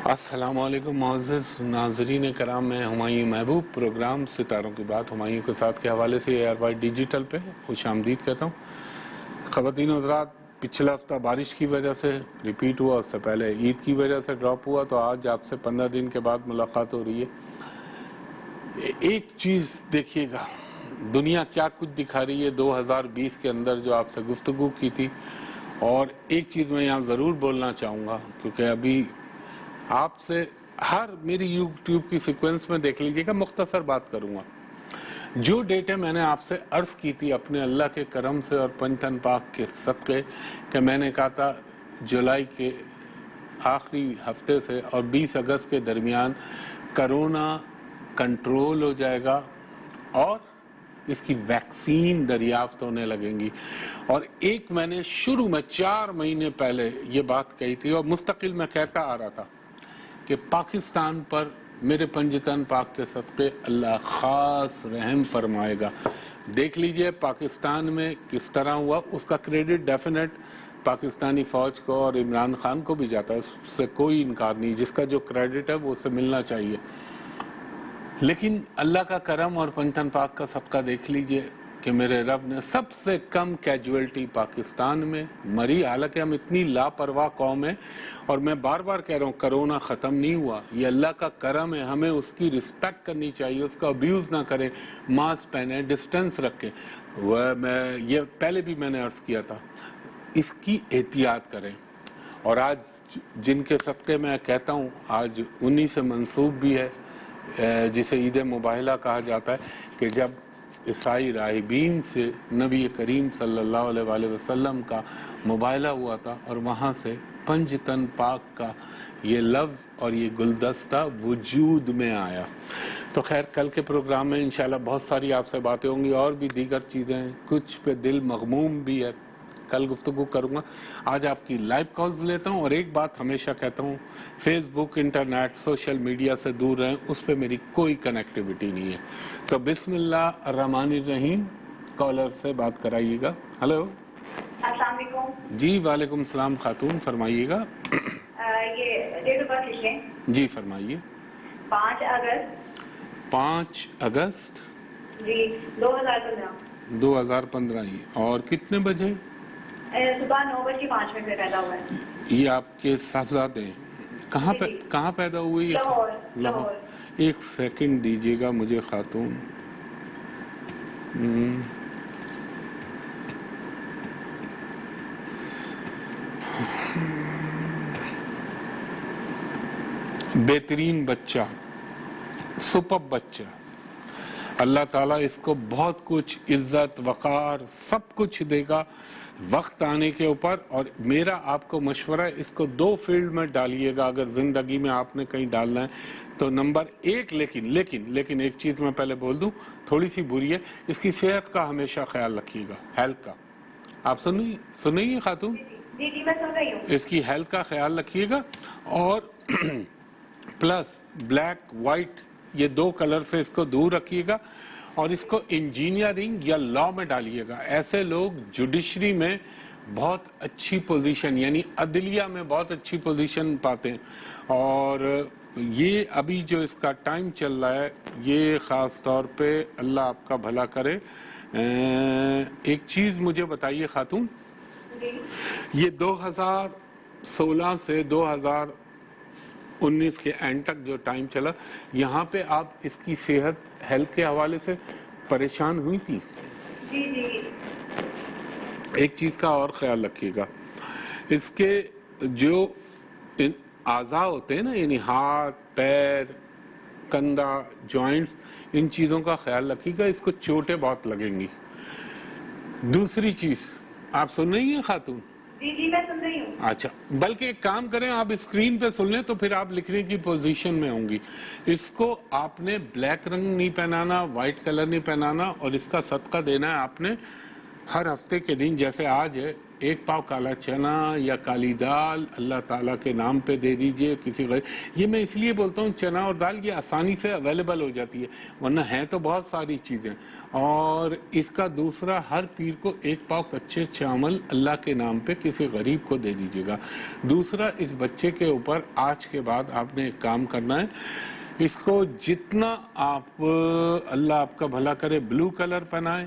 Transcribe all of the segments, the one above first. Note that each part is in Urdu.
السلام علیکم معزز ناظرین کرام، میں ہمایوں محبوب پروگرام ستاروں کی بات ہمایوں کے ساتھ کے حوالے سے ایئر وائی ڈیجیٹل پہ خوش آمدید کہتا ہوں۔ خواتین حضرات، پچھلا ہفتہ بارش کی وجہ سے ریپیٹ ہوا، اس سے پہلے عید کی وجہ سے ڈراپ ہوا، تو آج آپ سے 15 دن کے بعد ملاقات ہو رہی ہے۔ ایک چیز دیکھیے گا، دنیا کیا کچھ دکھا رہی ہے 2020 کے اندر جو آپ سے گفتگو کی تھی، اور ایک چیز میں یہاں ضرور بولنا چاہوں گا، کیونکہ ابھی آپ سے ہر میری یوٹیوب کی سیکوینس میں دیکھ لیجئے گا، مختصر بات کروں گا۔ جو ڈیٹے میں نے آپ سے عرض کی تھی اپنے اللہ کے کرم سے اور پنجتن پاک کے صدقے، کہ میں نے کہا تھا جولائی کے آخری ہفتے سے اور 20 اگست کے درمیان کرونا کنٹرول ہو جائے گا اور اس کی ویکسین دریافت ہونے لگیں گی۔ اور ایک میں نے شروع میں 4 مہینے پہلے یہ بات کہی تھی، اور مستقل میں کہتا آ رہا تھا کہ پاکستان پر میرے پنجتن پاک کے صدقے اللہ خاص رحم فرمائے گا۔ دیکھ لیجئے پاکستان میں کس طرح ہوا، اس کا کریڈٹ ڈیفینیٹ پاکستانی فوج کو اور عمران خان کو بھی جاتا ہے، اس سے کوئی انکار نہیں، جس کا جو کریڈٹ ہے وہ اسے ملنا چاہیے۔ لیکن اللہ کا کرم اور پنجتن پاک کا صدقہ دیکھ لیجئے کہ میرے رب نے سب سے کم کیجویلٹی پاکستان میں مری، حالانکہ ہم اتنی لاپرواہ قوم ہیں، اور میں بار بار کہہ رہا ہوں کرونا ختم نہیں ہوا، یہ اللہ کا کرم ہے، ہمیں اس کی رسپیکٹ کرنی چاہیے، اس کا ابیوز نہ کریں، ماسک پہنیں، ڈسٹنس رکھیں، یہ پہلے بھی میں نے عرض کیا تھا، اس کی احتیاط کریں۔ اور آج جن کے صدقے میں کہتا ہوں، آج انہی سے منسوب بھی ہے جسے عید مباہلہ کہا جاتا ہے، کہ جب عیسائی راہبین سے نبی کریم صلی اللہ علیہ وآلہ وسلم کا مباہلہ ہوا تھا، اور وہاں سے پنجتن پاک کا یہ لفظ اور یہ گلدستہ وجود میں آیا۔ تو خیر، کل کے پروگرام میں انشاءاللہ بہت ساری آپ سے باتیں ہوں گی، اور بھی دیگر چیزیں ہیں، کچھ پہ دل مغموم بھی ہے، کل گفتگو کروں گا۔ آج آپ کی لائیو کالز لیتا ہوں، اور ایک بات ہمیشہ کہتا ہوں، فیس بک، انٹرنیٹ، سوشل میڈیا سے دور رہیں، اس پہ میری کوئی کنیکٹیوٹی نہیں ہے۔ تو بسم اللہ الرحمن الرحیم، کالر سے بات کرائیے گا۔ ہلو، السلام علیکم۔ جی وعلیکم السلام خاتون، فرمائیے گا۔ یہ ڈیٹ آف برتھ لکھیں۔ جی فرمائیے۔ 5 اگست 5 اگست جی 2015 2015 ہی، اور کتنے بجے؟ صبح 9:05 پہ پیدا ہوا ہے۔ یہ آپ کے صاحبزادے ہیں؟ کہاں پیدا ہوئے؟ لاہور۔ ایک سیکنڈ دیجیے گا مجھے خاتون۔ بہترین بچہ، سپر بچہ، اللہ تعالیٰ اس کو بہت کچھ عزت وقار سب کچھ دے گا وقت آنے کے اوپر۔ اور میرا آپ کو مشورہ ہے، اس کو 2 فیلڈ میں ڈالیے گا اگر زندگی میں آپ نے کہیں ڈالنا ہے تو۔ نمبر 1، لیکن ایک چیز میں پہلے بول دوں، تھوڑی سی بری ہے، اس کی صحت کا ہمیشہ خیال رکھیے گا، ہیلتھ کا۔ آپ سنیں خاتون؟ جی میں سن رہی ہوں۔ اس کی ہیلتھ کا خیال رکھیے گا، اور پلس بلیک وائٹ یہ 2 کلر سے اس کو دور رکھیے گا، اور اس کو انجینئرنگ یا لا میں ڈالیے گا۔ ایسے لوگ جوڈیشری میں بہت اچھی پوزیشن، یعنی عدلیہ میں بہت اچھی پوزیشن پاتے ہیں، اور یہ ابھی جو اس کا ٹائم چل رہا ہے، یہ خاص طور پہ اللہ آپ کا بھلا کرے۔ ایک چیز مجھے بتائیے خاتون، یہ 2016 سے 2019 کے اینڈ تک جو ٹائم چلا، یہاں پہ آپ اس کی صحت ہیلتھ کے حوالے سے پریشان ہوئی تھی؟ جی۔ ایک چیز کا اور خیال رکھیے گا، اس کے جو اعضاء ہوتے ہیں نا، یعنی ہاتھ، پیر، کندھا، جوائنٹس، ان چیزوں کا خیال رکھیے گا، اس کو چوٹیں بہت لگیں گی۔ دوسری چیز، آپ سن رہی ہیں خاتون؟ جی میں سن رہی ہوں۔ اچھا، بلکہ ایک کام کریں، آپ اسکرین پہ سن لیں تو پھر آپ لکھنے کی پوزیشن میں ہوں گی۔ اس کو آپ نے بلیک رنگ نہیں پہنانا، وائٹ کلر نہیں پہنانا، اور اس کا صدقہ دینا ہے آپ نے ہر ہفتے کے دن، جیسے آج ہے ایک پاؤ کالا چنا یا کالی دال اللہ تعالیٰ کے نام پہ دے دیجئے کسی یہ میں اس لیے بولتا ہوں چنا اور دال یہ آسانی سے اویلیبل ہو جاتی ہے، ورنہ ہے تو بہت ساری چیزیں. اور اس کا دوسرا، ہر پیر کو ایک پاؤ کچے چاول اللہ کے نام پہ کسی غریب کو دے دیجیے گا. دوسرا، اس بچے کے اوپر آج کے بعد آپ نے ایک کام کرنا ہے، اس کو جتنا آپ اللہ آپ کا بھلا کرے بلو کلر پہنائیں،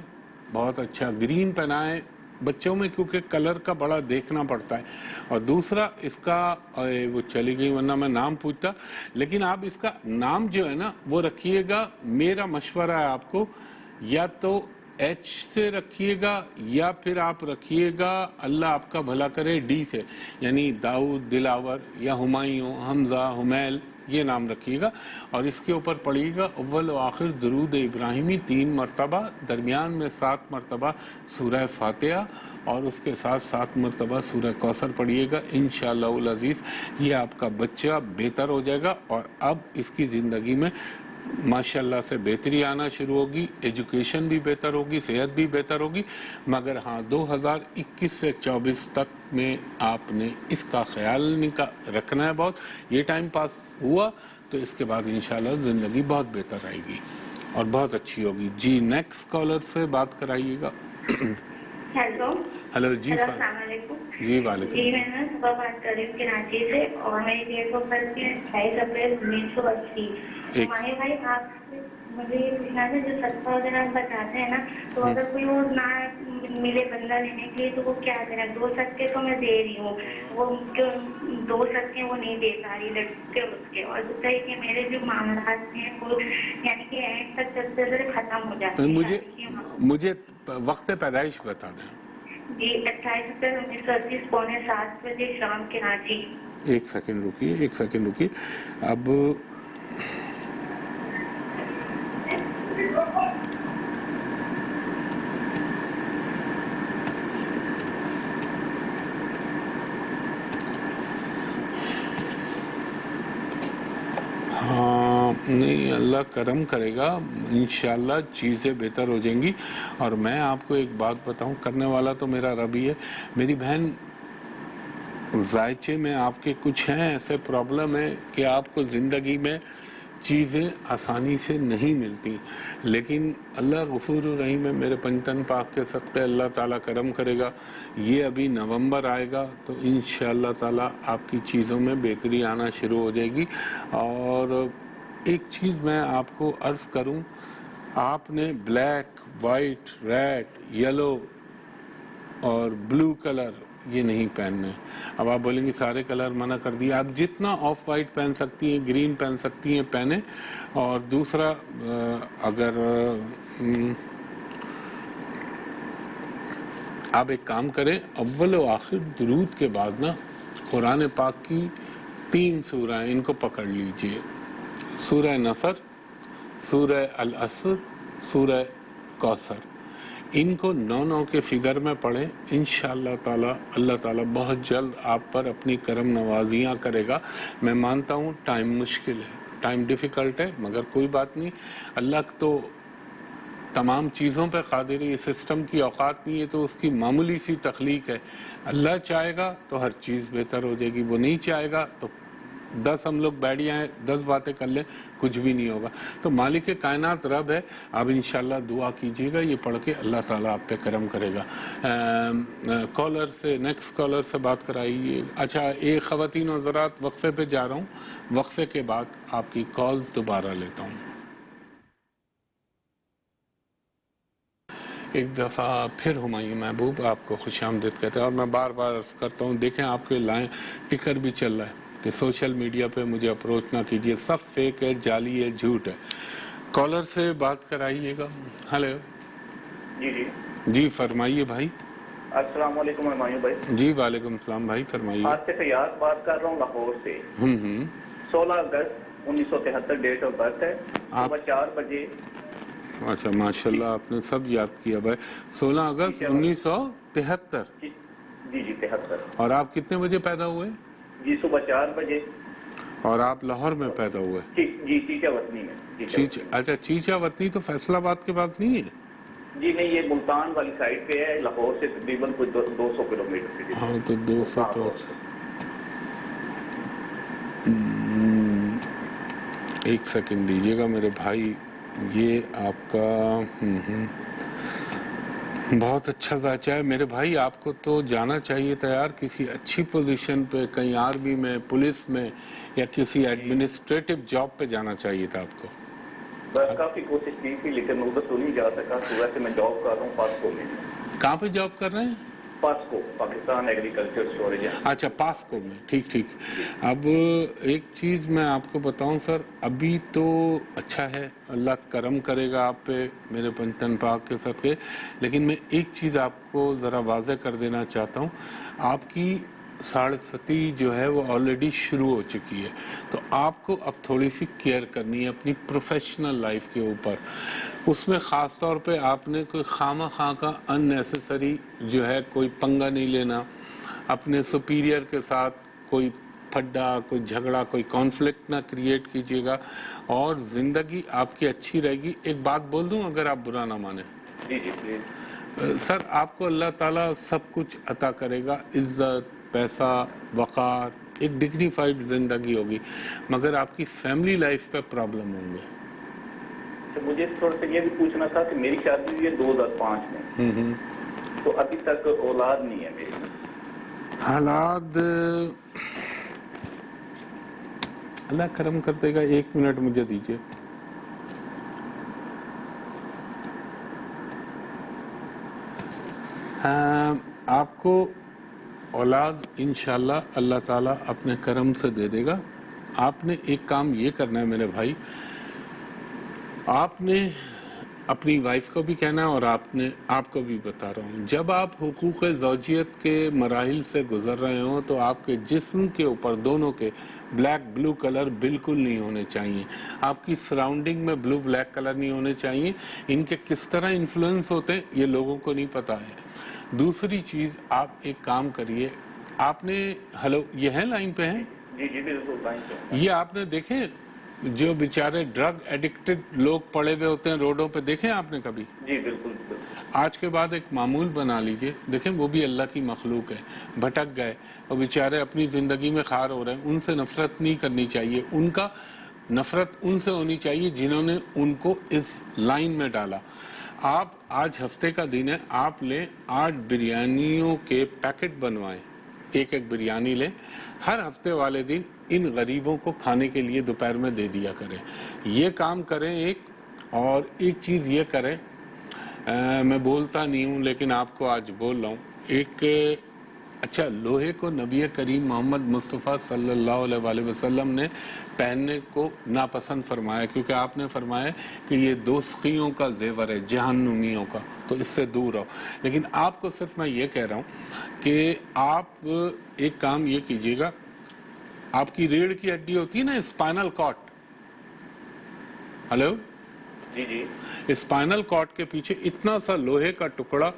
بہت اچھا گرین پہنائیں بچوں میں، کیونکہ کلر کا بڑا دیکھنا پڑتا ہے. اور دوسرا اس کا وہ چلی گئی ورنہ میں نام پوچھتا، لیکن آپ اس کا نام جو ہے نا وہ رکھیے گا، میرا مشورہ ہے آپ کو، یا تو ایچ سے رکھیے گا یا پھر آپ رکھیے گا اللہ آپ کا بھلا کرے ڈی سے، یعنی داؤد، دلاور یا ہمایوں، حمزہ، حمیل، یہ نام رکھیے گا. اور اس کے اوپر پڑھیے گا اول و آخر درود ابراہیمی 3 مرتبہ، درمیان میں 7 مرتبہ سورہ فاتحہ، اور اس کے ساتھ 7 مرتبہ سورہ کوثر پڑھیے گا. انشاءاللہ العزیز یہ آپ کا بچہ بہتر ہو جائے گا، اور اب اس کی زندگی میں ماشاءاللہ سے بہتری آنا شروع ہوگی، ایجوکیشن بھی بہتر ہوگی، صحت بھی بہتر ہوگی. مگر ہاں 2021 سے 24 تک میں آپ نے اس کا خیال رکھنا ہے بہت. یہ ٹائم پاس ہوا تو اس کے بعد انشاءاللہ زندگی بہت بہتر آئے گی اور بہت اچھی ہوگی. جی نیکسٹ کالر سے بات کرائیے گا. ہیلو. ہلو جی السلام علیکم. جی وعلیکم. جی میں نا صبح بات کر رہی ہوں کراچی سے، اور میری ڈیٹ آف برتھ ہے 28 اپریل 1980. ہمارے بھائی آپ مجھے یہ پوچھنا تھا، جو صدقہ وغیرہ بتاتے ہیں نا، تو اگر کوئی وہ نہ ملے بندہ لینے کے لیے تو وہ کیا کریں؟ 2 صدقے تو میں دے رہی ہوں، وہ جو 2 صدقے وہ نہیں دے پا رہی لڑکے اس کے. اور دوسرا یہ کہ میرے جو معاملات ہیں وہ یعنی کہ اینڈ تک چلتے ختم ہو جاتے ہیں. مجھے وقت پیدائش بتا دیں. جی 28 اپریل 1980 پونے 7 بجے شام کراچی. ایک سیکنڈ رکیے. اب ہاں نہیں، اللہ کرم کرے گا انشاءاللہ چیزیں بہتر ہو جائیں گی. اور میں آپ کو ایک بات بتاؤں، کرنے والا تو میرا رب ہی ہے. میری بہن ذائچے میں آپ کے کچھ ہیں ایسے پرابلم ہے کہ آپ کو زندگی میں چیزیں آسانی سے نہیں ملتی، لیکن اللہ غفور الرحیم ہے. میرے پنجتن پاک کے صدقے اللہ تعالیٰ کرم کرے گا. یہ ابھی نومبر آئے گا تو انشاءاللہ تعالیٰ آپ کی چیزوں میں بہتری آنا شروع ہو جائے گی. اور ایک چیز میں آپ کو عرض کروں، آپ نے بلیک، وائٹ، ریڈ، یلو اور بلو کلر یہ نہیں پہننے. اب آپ بولیں گے سارے کلر منع کر دیے. آپ جتنا آف وائٹ پہن سکتی ہیں، گرین پہن سکتی ہیں پہنیں. اور دوسرا اگر آپ ایک کام کریں، اول و آخر درود کے بعد نا قرآن پاک کی 3 سورہ ان کو پکڑ لیجئے، سورہ نصر، سورہ العصر، سورہ کوثر. ان کو 9 کے فگر میں پڑھیں. انشاءاللہ تعالی اللہ تعالیٰ بہت جلد آپ پر اپنی کرم نوازیاں کرے گا. میں مانتا ہوں ٹائم مشکل ہے، ٹائم ڈیفیکلٹ ہے، مگر کوئی بات نہیں. اللہ تو تمام چیزوں پہ قادر ہے. یہ سسٹم کی اوقات نہیں ہے تو اس کی معمولی سی تخلیق ہے. اللہ چاہے گا تو ہر چیز بہتر ہو جائے گی، وہ نہیں چاہے گا تو 10 ہم لوگ بیٹھ جائیں 10 باتیں کر لیں کچھ بھی نہیں ہوگا. تو مالک کائنات رب ہے. آپ انشاءاللہ دعا کیجیے گا، یہ پڑھ کے اللہ تعالیٰ آپ پہ کرم کرے گا. کالر سے نیکسٹ کالر سے بات کرائیے. اچھا ایک خواتین و حضرات وقفے پہ جا رہا ہوں، وقفے کے بعد آپ کی کالز دوبارہ لیتا ہوں. ایک دفعہ پھر ہمایوں محبوب آپ کو خوش آمدید کہتے ہیں. اور میں بار بار عرض کرتا ہوں، دیکھیں آپ کے لائن ٹکر بھی چل رہا ہے کہ سوشل میڈیا پہ مجھے اپروچ نہ کیجیے، سب فیک ہے، جعلی ہے، جھوٹ ہے. کالر سے بات کرائیے گا. ہلو جی فرمائیے بھائی. السلام علیکم ہمایوں بھائی. جی وعلیکم السلام بھائی فرمائیے. آج سے فیاض بات کر رہا ہوں لاہور سے. 16 اگست 1973 ڈیٹ آف برتھ ہے، صبح 4 بجے. اچھا ماشاءاللہ آپ نے سب یاد کیا بھائی. 16 اگست 1973. جی 73. اور آپ کتنے بجے پیدا ہوئے؟ جی صبح 4 بجے. اور آپ لاہور میں پیدا ہوئے؟ جی چیچا وطنی میں. اچھا چیچا وطنی تو فیصل آباد کے پاس نہیں ہے؟ جی نہیں، یہ ملتان والی سائڈ پہ ہے، لاہور سے تقریباً کوئی 200 کلومیٹر. ہاں تو 200 تو ایک سیکنڈ دیجیے گا میرے بھائی. یہ آپ کا بہت اچھا ذائچہ ہے میرے بھائی. آپ کو تو جانا چاہیے تھا یار کسی اچھی پوزیشن پہ، کہیں آرمی میں، پولیس میں، یا کسی ایڈمنسٹریٹو جاب پہ جانا چاہیے تھا آپ کو. بس کافی کوشش کی تھی لیکن ادھر تو نہیں جا سکا. تو ویسے میں جاب کر رہا ہوں پاسکو میں. کہاں پہ جاب کر رہے ہیں؟ PASSCO, Pakistan agriculture storage. اچھا پاسکو میں، ٹھیک ٹھیک. اب ایک چیز میں آپ کو بتاؤں سر، ابھی تو اچھا ہے، اللہ کرم کرے گا آپ پہ میرے پنجتن پاک کے صدقے. لیکن میں ایک چیز آپ کو ذرا واضح کر دینا چاہتا ہوں، آپ کی 7.5 جو ہے وہ آلریڈی شروع ہو چکی ہے. تو آپ کو اب تھوڑی سی کیئر کرنی ہے اپنی پروفیشنل لائف کے اوپر. اس میں خاص طور پہ آپ نے کوئی خواہ خواہ کا ان نیسیسری جو ہے کوئی پنگا نہیں لینا. اپنے سپیریئر کے ساتھ کوئی پھڈا، کوئی جھگڑا، کوئی کانفلکٹ نہ کریٹ کیجیے گا، اور زندگی آپ کی اچھی رہے گی. ایک بات بول دوں اگر آپ برا نہ مانیں؟ جی جی پلیز. سر آپ کو اللہ تعالیٰ سب کچھ عطا کرے گا، عزت، پیسہ، وقار، ایک ڈگنیفائڈ زندگی ہوگی، مگر آپ کی فیملی لائف پہ پرابلم ہوں گے. مجھے تھوڑا سا یہ بھی پوچھنا تھا کہ میری شادی ہوئی ہے 2005 میں، تو ابھی تک اولاد نہیں ہے میری. حالات اللہ کرم کر دے گا. 1 منٹ مجھے دیجیے. آپ کو اولاد انشاءاللہ اللہ تعالیٰ اپنے کرم سے دے دے گا. آپ نے ایک کام یہ کرنا ہے میرے بھائی، آپ نے اپنی وائف کو بھی کہنا ہے اور آپ کو بھی بتا رہا ہوں، جب آپ حقوق زوجیت کے مراحل سے گزر رہے ہوں تو آپ کے جسم کے اوپر دونوں کے بلیک بلو کلر بالکل نہیں ہونے چاہیے. آپ کی سراؤنڈنگ میں بلو بلیک کلر نہیں ہونے چاہیے. ان کے کس طرح انفلوئنس ہوتے ہیں یہ لوگوں کو نہیں پتا ہے. دوسری چیز، آپ ایک کام کریے، آپ نے ہلو یہ ہیں لائن پہ ہیں؟ جی جی بالکل لائن پہ. یہ آپ نے دیکھے جو بیچارے ڈرگ ایڈکٹڈ لوگ پڑے ہوئے ہوتے ہیں روڈوں پہ، دیکھیں آپ نے کبھی؟ جی بالکل. آج کے بعد ایک معمول بنا لیجئے. دیکھیں وہ بھی اللہ کی مخلوق ہے، بھٹک گئے اور بیچارے اپنی زندگی میں خار ہو رہے ہیں. ان سے نفرت نہیں کرنی چاہیے. ان کا نفرت ان سے ہونی چاہیے جنہوں نے ان کو اس لائن میں ڈالا. آپ آج ہفتے کا دن ہے، آپ لیں 8 بریانیوں کے پیکٹ بنوائیں، ایک بریانی لیں. ہر ہفتے والے دن ان غریبوں کو کھانے کے لیے دوپہر میں دے دیا کریں. یہ کام کریں ایک. اور ایک چیز یہ کریں، میں بولتا نہیں ہوں لیکن آپ کو آج بول رہا ہوں. ایک اچھا، لوہے کو نبی کریم محمد مصطفیٰ صلی اللہ علیہ وآلہ وسلم نے پہننے کو ناپسند فرمایا، کیونکہ آپ نے فرمایا کہ یہ دوزخیوں کا زیور ہے، جہنمیوں کا، تو اس سے دور رہو. لیکن آپ کو صرف میں یہ کہہ رہا ہوں کہ آپ ایک کام یہ کیجیے گا، آپ کی ریڑھ کی ہڈی ہوتی ہے نا اسپائنل کارڈ، ہلو جی جی، اسپائنل کارڈ کے پیچھے اتنا سا لوہے کا ٹکڑا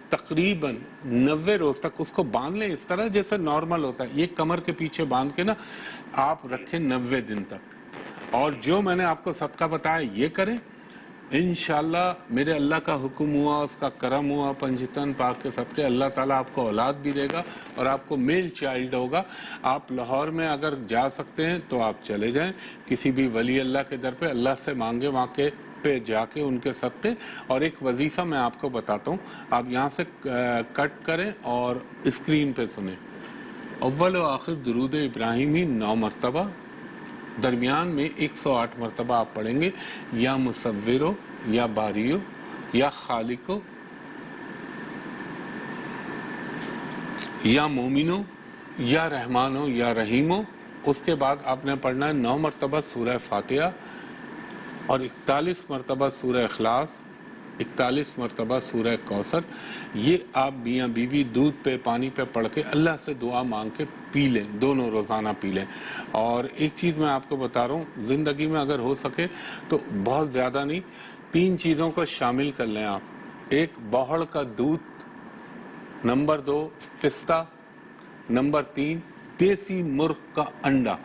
تقریباً 90 روز تک اس کو باندھ لیں، اس طرح جیسے نارمل ہوتا ہے. یہ کمر کے پیچھے باندھ کے نا آپ رکھیں 90 دن تک. اور جو میں نے آپ کو صدقہ بتایا یہ کریں. انشاءاللہ میرے اللہ کا حکم ہوا، اس کا کرم ہوا، پنجتن پاک کے صدقے اللہ تعالیٰ آپ کو اولاد بھی دے گا اور آپ کو میل چائلڈ ہوگا. آپ لاہور میں اگر جا سکتے ہیں تو آپ چلے جائیں کسی بھی ولی اللہ کے در پہ، اللہ سے مانگے، وہاں کے پہ جا کے ان کے صدقے. اور ایک وظیفہ میں آپ کو بتاتا ہوں، آپ یہاں سے کٹ کریں اور اسکرین پہ سنیں. اول و آخر درود ابراہیمی 9 مرتبہ، درمیان میں 108 مرتبہ آپ پڑھیں گے. یا مصورو، یا باریو، یا خالقو، یا مومنو، یا رحمانو، یا رحیمو. اس کے بعد آپ نے پڑھنا ہے 9 مرتبہ سورہ فاتحہ اور 41 مرتبہ سورہ اخلاص، 41 مرتبہ سورہ کوثر. یہ آپ میاں بیوی دودھ پہ، پانی پہ پڑھ کے اللہ سے دعا مانگ کے پی لیں، دونوں روزانہ پی لیں. اور ایک چیز میں آپ کو بتا رہا ہوں، زندگی میں اگر ہو سکے تو بہت زیادہ نہیں، 3 چیزوں کو شامل کر لیں آپ. 1 بہڑ کا دودھ، نمبر 2 پستہ، نمبر 3 دیسی مرغ کا انڈا.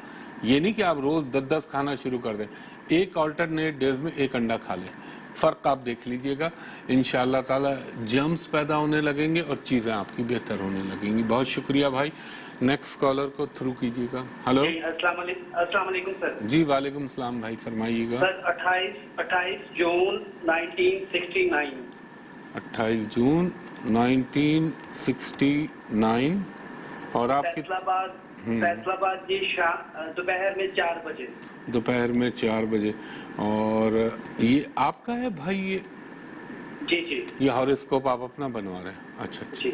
یہ نہیں کہ آپ روز 10 کھانا شروع کر دیں، ایک آلٹرنیٹ ڈیز میں 1 انڈا کھا لیں. فرق آپ دیکھ لیجئے گا انشاءاللہ تعالی جرمز پیدا ہونے لگیں گے اور چیزیں آپ کی بہتر ہونے لگیں گی. بہت شکریہ بھائی. نیکسٹ کالر کو تھرو کیجیے گا. ہلو. السلام علیکم سر. جی وعلیکم السلام بھائی فرمائیے گا. سر 28 جون 1969. 28 جون 1969 اور آپ کی فیصل آباد جی دوپہر میں 4 بجے. دوپہر میں 4 بجے. اور یہ آپ کا ہے بھائی؟ یہ جی جی یہ ہاروسکوپ آپ اپنا بنوا رہے ہیں؟ اچھا اچھا جی.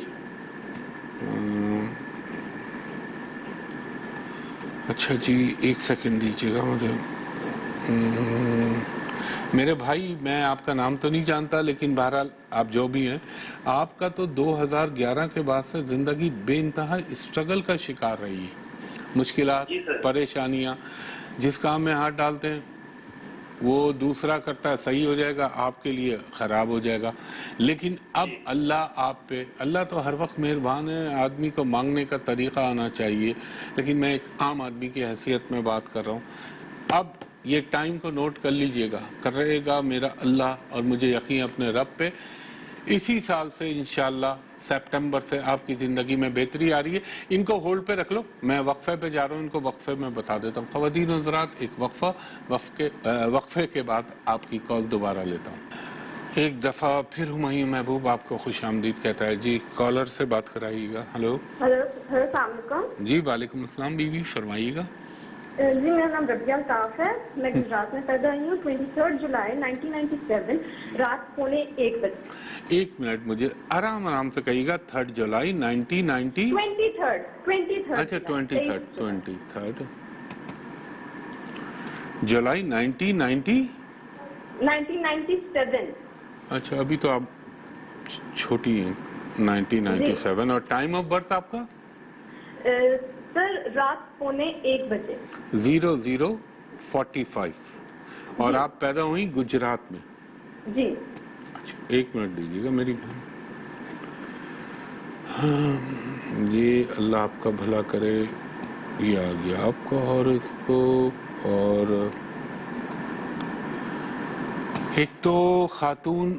اچھا جی ایک سیکنڈ دیجیے گا مجھے. میرے بھائی میں آپ کا نام تو نہیں جانتا لیکن بہرحال آپ جو بھی ہیں آپ کا تو 2011 کے بعد سے زندگی بے انتہا اسٹرگل کا شکار رہی ہے. مشکلات پریشانیاں جس کام میں ہاتھ ڈالتے ہیں وہ دوسرا کرتا ہے صحیح ہو جائے گا آپ کے لیے خراب ہو جائے گا. لیکن اب اللہ آپ پہ اللہ تو ہر وقت مہربان ہے. آدمی کو مانگنے کا طریقہ آنا چاہیے لیکن میں ایک عام آدمی کی حیثیت میں بات کر رہا ہوں. اب یہ ٹائم کو نوٹ کر لیجئے گا کر رہے گا میرا اللہ اور مجھے یقین اپنے رب پہ. اسی سال سے انشاءاللہ سپٹمبر سے آپ کی زندگی میں بہتری آ رہی ہے. ان کو ہولڈ پہ رکھ لو میں وقفے پہ جا رہا ہوں. ان کو وقفے میں بتا دیتا ہوں. خواتین و حضرات ایک وقفے کے بعد آپ کی کال دوبارہ لیتا ہوں. ایک دفعہ پھر ہمایوں محبوب آپ کو خوش آمدید کہتا ہے. جی کالر سے بات کرائیے گا. ہلو. السلام علیکم. جی وعلیکم السلام بیوی فرمائیے گا. جی میرا نام ربیہ الطاف ہے. میں گجرات میں پیدا ہوئی ہوں. 23 جولائی 1997 رات 1:45 بجے. ایک منٹ مجھے آرام سے کہیے گا. 3 جولائی 1990 اچھا 23 جولائی 1997. اچھا ابھی تو آپ چھوٹی ہیں. 1997 اور ٹائم آف برتھ آپ کا؟ سر رات 1:45 بجے. 00:45 اور آپ پیدا ہوئی گجرات میں؟ جی. اچھا ایک منٹ دیجیے گا میری بہن. یہ اللہ آپ کا بھلا کرے. یہ آ گیا آپ کا اور اس کو اور ایک تو خاتون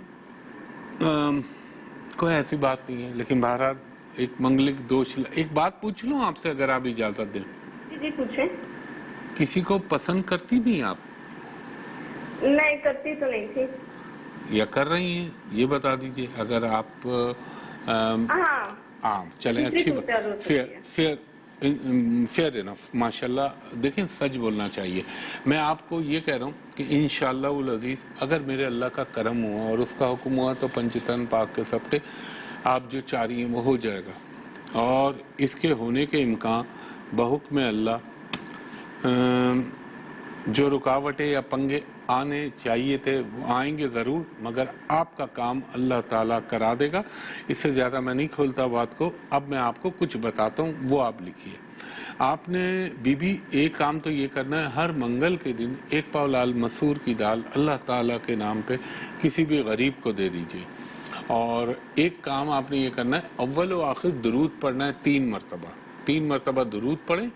کوئی ایسی بات نہیں ہے لیکن بہرحال ایک منگلک دوش. ایک بات پوچھ لوں آپ سے اگر آپ اجازت دیں؟ جی پوچھیں. کسی کو پسند کرتی نہیں آپ؟ نہیں کرتی تو نہیں تھی. یا کر رہی ہیں یہ بتا دیجئے. اگر آپ چلیں اچھی بات. فیئر انف ماشاءاللہ. دیکھیں سچ بولنا چاہیے. میں آپ کو یہ کہہ رہا ہوں کہ انشاءاللہ العزیز اگر میرے اللہ کا کرم ہوا اور اس کا حکم ہوا تو پنجتن پاک کے صدقے آپ جو چاہ رہی ہیں وہ ہو جائے گا. اور اس کے ہونے کے امکان بحکم اللہ جو رکاوٹیں یا پنگے آنے چاہیے تھے وہ آئیں گے ضرور مگر آپ کا کام اللہ تعالیٰ کرا دے گا. اس سے زیادہ میں نہیں کھولتا بات کو. اب میں آپ کو کچھ بتاتا ہوں وہ آپ لکھیے. آپ نے بی ایک کام تو یہ کرنا ہے ہر منگل کے دن 1 پاؤ لال مسور کی دال اللہ تعالیٰ کے نام پہ کسی بھی غریب کو دے دیجیے. اور ایک کام آپ نے یہ کرنا ہے اول و آخر درود پڑھنا ہے 3 مرتبہ درود پڑھیں.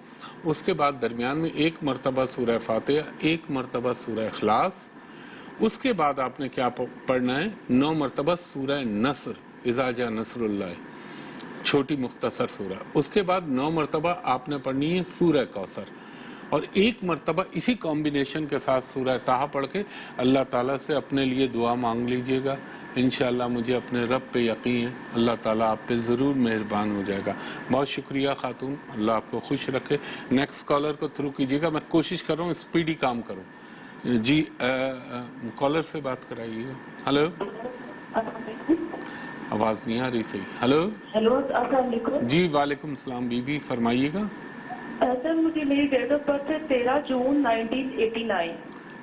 اس کے بعد درمیان میں 1 مرتبہ سورہ فاتحہ 1 مرتبہ سورہ اخلاص. اس کے بعد آپ نے کیا پڑھنا ہے 9 مرتبہ سورہ نصر اذا جاء نصر اللہ چھوٹی مختصر سورہ. اس کے بعد 9 مرتبہ آپ نے پڑھنی ہے سورہ کوثر اور 1 مرتبہ اسی کمبینیشن کے ساتھ سورہ طٰہٰ پڑھ کے اللہ تعالیٰ سے اپنے لیے دعا مانگ لیجئے گا. انشاءاللہ مجھے اپنے رب پہ یقین ہے اللہ تعالیٰ آپ پہ ضرور مہربان ہو جائے گا. بہت شکریہ خاتون. اللہ آپ کو خوش رکھے. نیکسٹ کالر کو تھرو کیجیے گا. میں کوشش کر رہا ہوں اسپیڈی کام کروں. جی کالر سے بات کرائیے گا. ہلو. آواز نہیں آ رہی صحیح. ہلو. السلام علیکم. جی وعلیکم السلام بی فرمائیے گا. سر مجھے میری ڈیٹ آف برتھ ہے 13 جون 1989.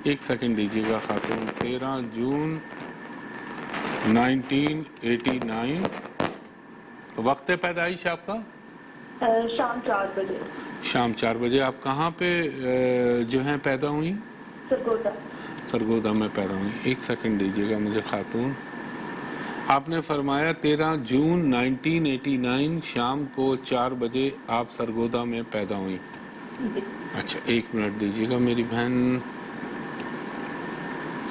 ایک سیکنڈ دیجیے گا خاتون. 13 جون 1989. وقت پیدائش آپ کا؟ شام 4 بجے. شام 4 بجے. آپ کہاں پہ جو ہیں پیدا ہوئی؟ سرگودا میں پیدا ہوئی. ایک سیکنڈ دیجیے گا مجھے خاتون. آپ نے فرمایا 13 جون 1989 شام کو 4 بجے آپ سرگودا میں پیدا ہوئی. اچھا ایک منٹ دیجیے گا میری بہن.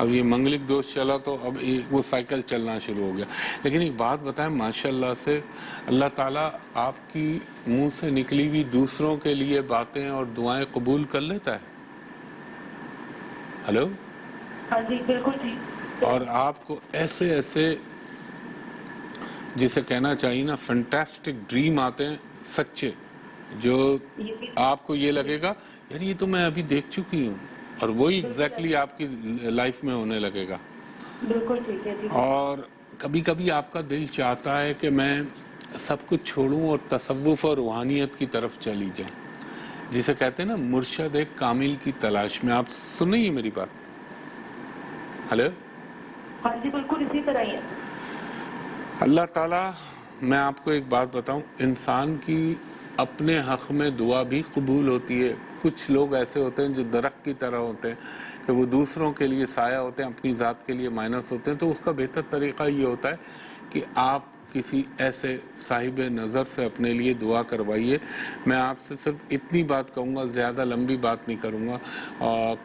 اب یہ منگلک دوش چلا تو اب وہ سائیکل چلنا شروع ہو گیا. لیکن ایک بات بتائیں, ماشاءاللہ سے اللہ تعالیٰ آپ کی منہ سے نکلی ہوئی دوسروں کے لیے باتیں اور دعائیں قبول کر لیتا ہے. ہلو. ہاں جی بالکل جی. اور آپ کو ایسے ایسے جسے کہنا چاہیے نا فینٹاسٹک ڈریم آتے ہیں سچے, جو آپ کو یہ لگے گا یار یہ تو میں ابھی دیکھ چکی ہوں, اور وہی ایگزیکٹلی آپ کی لائف میں ہونے لگے گا. بالکل ٹھیک ہے جی. اور کبھی کبھی آپ کا دل چاہتا ہے کہ میں سب کچھ چھوڑوں اور تصوف اور روحانیت کی طرف چلی جاؤں, جسے کہتے ہیں نا مرشد ایک کامل کی تلاش میں. آپ سن رہی ہیں میری بات؟ ہلو. ہاں جی بالکل اسی طرح ہی ہے. اللہ تعالیٰ, میں آپ کو ایک بات بتاؤں, انسان کی اپنے حق میں دعا بھی قبول ہوتی ہے. کچھ لوگ ایسے ہوتے ہیں جو درخت کی طرح ہوتے ہیں کہ وہ دوسروں کے لیے سایہ ہوتے ہیں, اپنی ذات کے لیے مائنس ہوتے ہیں. تو اس کا بہتر طریقہ یہ ہوتا ہے کہ آپ کسی ایسے صاحب نظر سے اپنے لیے دعا کروائیے. میں آپ سے صرف اتنی بات کہوں گا, زیادہ لمبی بات نہیں کروں گا,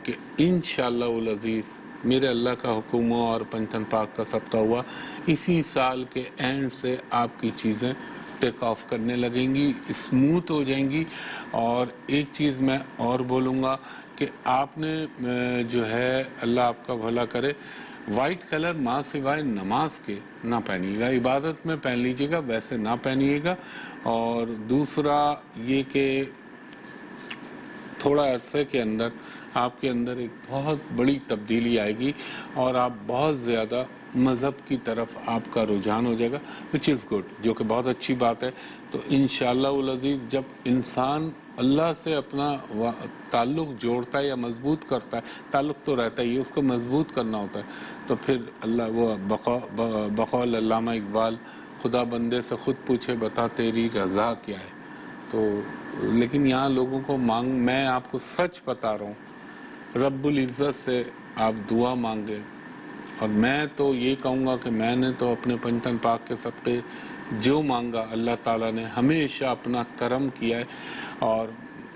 کہ انشاءاللہ العزیز میرے اللہ کا حکم ہوا اور پنجتن پاک کا صدقہ ہوا, اسی سال کے اینڈ سے آپ کی چیزیں ٹیک آف کرنے لگیں گی, اسموتھ ہو جائیں گی. اور ایک چیز میں اور بولوں گا کہ آپ نے جو ہے, اللہ آپ کا بھلا کرے, وائٹ کلر ماں سوائے نماز کے نہ پہنیے گا. عبادت میں پہن لیجیے گا, ویسے نہ پہنیے گا. اور دوسرا یہ کہ تھوڑا عرصے کے اندر آپ کے اندر ایک بہت بڑی تبدیلی آئے گی اور آپ بہت زیادہ مذہب کی طرف آپ کا رجحان ہو جائے گا, which is good, جو کہ بہت اچھی بات ہے. تو انشاءاللہ العزیز جب انسان اللہ سے اپنا تعلق جوڑتا ہے یا مضبوط کرتا ہے, تعلق تو رہتا ہی ہے, اس کو مضبوط کرنا ہوتا ہے, تو پھر اللہ وہ بقول علامہ اقبال, خدا بندے سے خود پوچھے بتا تیری رضا کیا ہے. تو لیکن یہاں لوگوں کو میں آپ کو سچ بتا رہا ہوں, رب العزت سے آپ دعا مانگے. اور میں تو یہ کہوں گا کہ میں نے تو اپنے پنجتن پاک کے صدقے جو مانگا, اللہ تعالیٰ نے ہمیشہ اپنا کرم کیا ہے. اور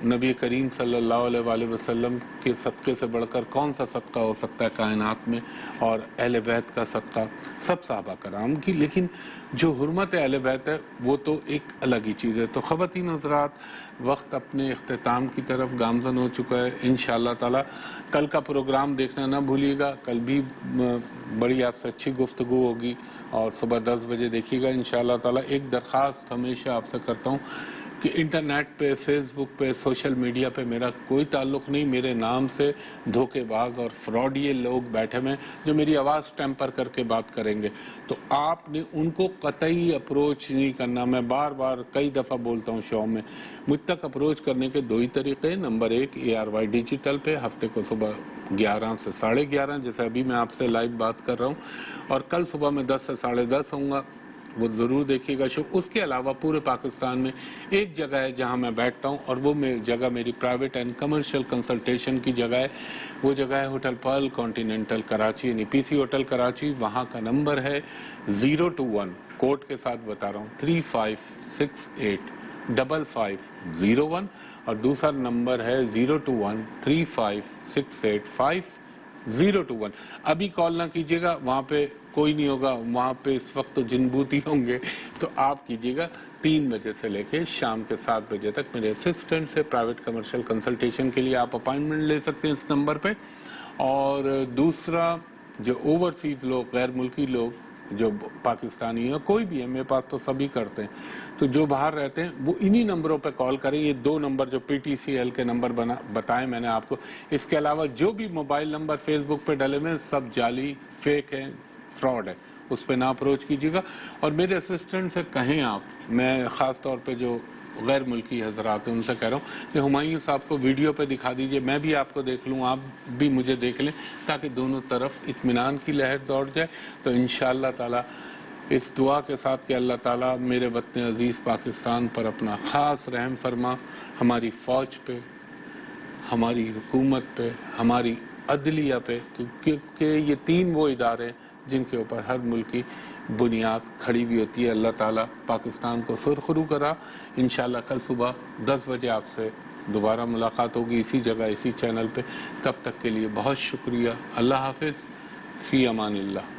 نبی کریم صلی اللہ علیہ وآلہ وسلم کے صدقے سے بڑھ کر کون سا صدقہ ہو سکتا ہے کائنات میں, اور اہل بیت کا صدقہ سب صحابہ کرام کی. لیکن جو حرمت اہل بیت ہے وہ تو ایک الگ ہی چیز ہے. تو خواتین حضرات, وقت اپنے اختتام کی طرف گامزن ہو چکا ہے. انشاءاللہ تعالی کل کا پروگرام دیکھنا نہ بھولیے گا, کل بھی بڑی آپ سے اچھی گفتگو ہوگی, اور صبح 10 بجے دیکھیے گا انشاءاللہ تعالی. ایک درخواست ہمیشہ آپ سے کرتا ہوں کہ انٹرنیٹ پہ, فیس بک پہ, سوشل میڈیا پہ میرا کوئی تعلق نہیں. میرے نام سے دھوکے باز اور فراڈی لوگ بیٹھے ہوئے جو میری آواز ٹیمپر کر کے بات کریں گے, تو آپ نے ان کو قطعی اپروچ نہیں کرنا. میں بار بار کئی دفعہ بولتا ہوں شو میں, مجھ تک اپروچ کرنے کے 2 ہی طریقے. نمبر 1 ARY ڈیجیٹل پہ, ہفتے کو صبح 11 سے 11:30, جیسے ابھی میں آپ سے لائیو بات کر رہا ہوں, اور کل صبح میں 10 سے 10:30 ہوں گا, وہ ضرور دیکھیے گا شو. اس کے علاوہ پورے پاکستان میں ایک جگہ ہے جہاں میں بیٹھتا ہوں, اور وہ جگہ میری پرائیویٹ اینڈ کمرشل کنسلٹیشن کی جگہ ہے. وہ جگہ ہے ہوٹل پرل کانٹیننٹل کراچی, یعنی PC ہوٹل کراچی. وہاں کا نمبر ہے 021, کوڈ کے ساتھ بتا رہا ہوں, 35685501, اور دوسرا نمبر ہے 02135685021. ابھی کال نہ کیجیے گا, وہاں پہ کوئی نہیں ہوگا, وہاں پہ اس وقت تو جن بوتی ہوں گے. تو آپ کیجیے گا 3 بجے سے لے کے شام کے 7 بجے تک. میرے اسسٹنٹ سے پرائیویٹ کمرشل کنسلٹیشن کے لیے آپ اپائنٹمنٹ لے سکتے ہیں اس نمبر پہ. اور دوسرا, جو اوورسیز لوگ, غیر ملکی لوگ جو پاکستانی ہیں, کوئی بھی ہے, میرے پاس تو سبھی کرتے ہیں, تو جو باہر رہتے ہیں وہ انہی نمبروں پہ کال کریں. یہ 2 نمبر جو PTCL کے نمبر بتائے میں نے آپ کو. اس کے علاوہ جو بھی موبائل نمبر فیس بک پہ ڈلے ہوئے ہیں سب جعلی, فیک ہیں, فراڈ ہے, اس پہ نہ اپروچ کیجیے گا. اور میرے اسسٹنٹ سے کہیں آپ, میں خاص طور پہ جو غیر ملکی حضرات ہیں ان سے کہہ رہا ہوں کہ ہمایوں صاحب کو ویڈیو پہ دکھا دیجئے, میں بھی آپ کو دیکھ لوں, آپ بھی مجھے دیکھ لیں, تاکہ دونوں طرف اطمینان کی لہر دوڑ جائے. تو انشاءاللہ تعالی اس دعا کے ساتھ کہ اللہ تعالیٰ میرے وطن عزیز پاکستان پر اپنا خاص رحم فرما, ہماری فوج پہ, ہماری حکومت پہ, ہماری عدلیہ پہ, کیونکہ یہ 3 وہ ادارے ہیں جن کے اوپر ہر ملک کی بنیاد کھڑی ہوئی ہوتی ہے. اللہ تعالیٰ پاکستان کو سرخرو کرا. انشاءاللہ کل صبح 10 بجے آپ سے دوبارہ ملاقات ہوگی اسی جگہ, اسی چینل پہ. تب تک کے لیے بہت شکریہ. اللہ حافظ. فی امان اللہ.